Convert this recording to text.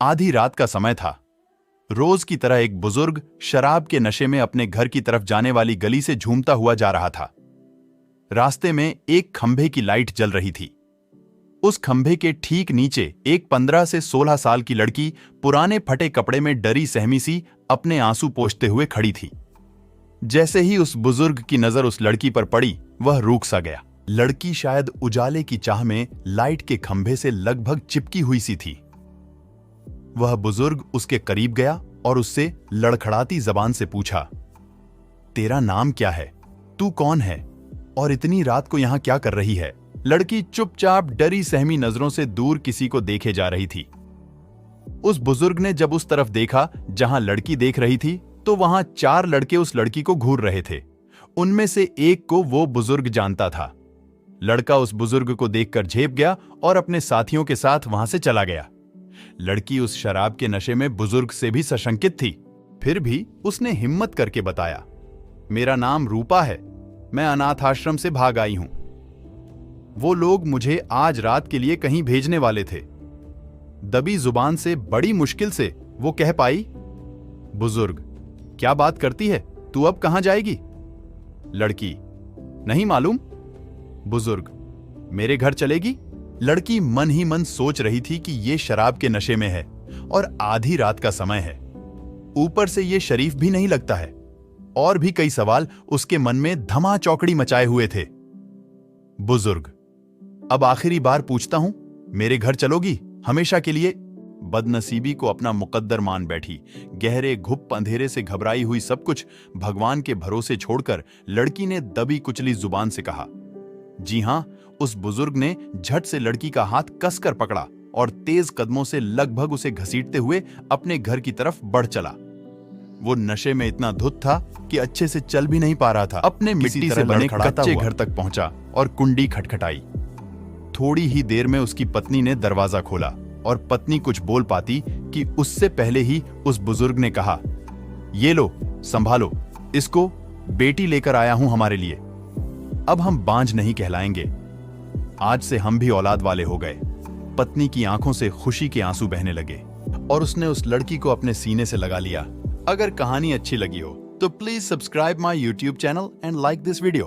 आधी रात का समय था। रोज की तरह एक बुजुर्ग शराब के नशे में अपने घर की तरफ जाने वाली गली से झूमता हुआ जा रहा था। रास्ते में एक खंभे की लाइट जल रही थी। उस खंभे के ठीक नीचे एक 15 से 16 साल की लड़की पुराने फटे कपड़े में डरी सहमी सी अपने आंसू पोंछते हुए खड़ी थी। जैसे ही उस बुजुर्ग की नजर उस लड़की पर पड़ी, वह रूक सा गया। लड़की शायद उजाले की चाह में लाइट के खंभे से लगभग चिपकी हुई सी थी। वह बुजुर्ग उसके करीब गया और उससे लड़खड़ाती जबान से पूछा, तेरा नाम क्या है? तू कौन है और इतनी रात को यहां क्या कर रही है? लड़की चुपचाप डरी सहमी नजरों से दूर किसी को देखे जा रही थी। उस बुजुर्ग ने जब उस तरफ देखा जहां लड़की देख रही थी, तो वहां 4 लड़के उस लड़की को घूर रहे थे। उनमें से एक को वो बुजुर्ग जानता था। लड़का उस बुजुर्ग को देखकर झेप गया और अपने साथियों के साथ वहां से चला गया। लड़की उस शराब के नशे में बुजुर्ग से भी सशंकित थी। फिर भी उसने हिम्मत करके बताया, मेरा नाम रूपा है, मैं अनाथ आश्रम से भाग आई हूं। वो लोग मुझे आज रात के लिए कहीं भेजने वाले थे। दबी जुबान से बड़ी मुश्किल से वो कह पाई, बुजुर्ग, क्या बात करती है, तू अब कहां जाएगी? लड़की, नहीं मालूम। बुजुर्ग, मेरे घर चलेगी? लड़की मन ही मन सोच रही थी कि ये शराब के नशे में है और आधी रात का समय है। ऊपर से ये शरीफ भी नहीं लगता है। और भी कई सवाल उसके मन में धमा चौकड़ी मचाए हुए थे। बुजुर्ग, अब आखिरी बार पूछता हूं, मेरे घर चलोगी हमेशा के लिए? बदनसीबी को अपना मुकद्दर मान बैठी। गहरे घुप अंधेरे से घबराई हुई सब कुछ भगवान के भरोसे छोड़कर लड़की ने दबी कुचली जुबान से कहा, जी हां। उस बुजुर्ग ने झट से लड़की का हाथ कसकर पकड़ा और तेज कदमों से लगभग उसे घसीटते हुए अपने घर की तरफ बढ़ चला। वो नशे में इतना धुत था कि अच्छे से चल भी नहीं पा रहा था। अपने मिट्टी से बने कच्चे घर तक पहुंचा और कुंडी खटखटाई। थोड़ी ही देर में उसकी पत्नी ने दरवाजा खोला और पत्नी कुछ बोल पाती कि उससे पहले ही उस बुजुर्ग ने कहा, ये लो, संभालो इसको, बेटी लेकर आया हूं हमारे लिए। अब हम बांझ नहीं कहलाएंगे। आज से हम भी औलाद वाले हो गए। पत्नी की आंखों से खुशी के आंसू बहने लगे और उसने उस लड़की को अपने सीने से लगा लिया। अगर कहानी अच्छी लगी हो तो please subscribe my YouTube channel and like this video.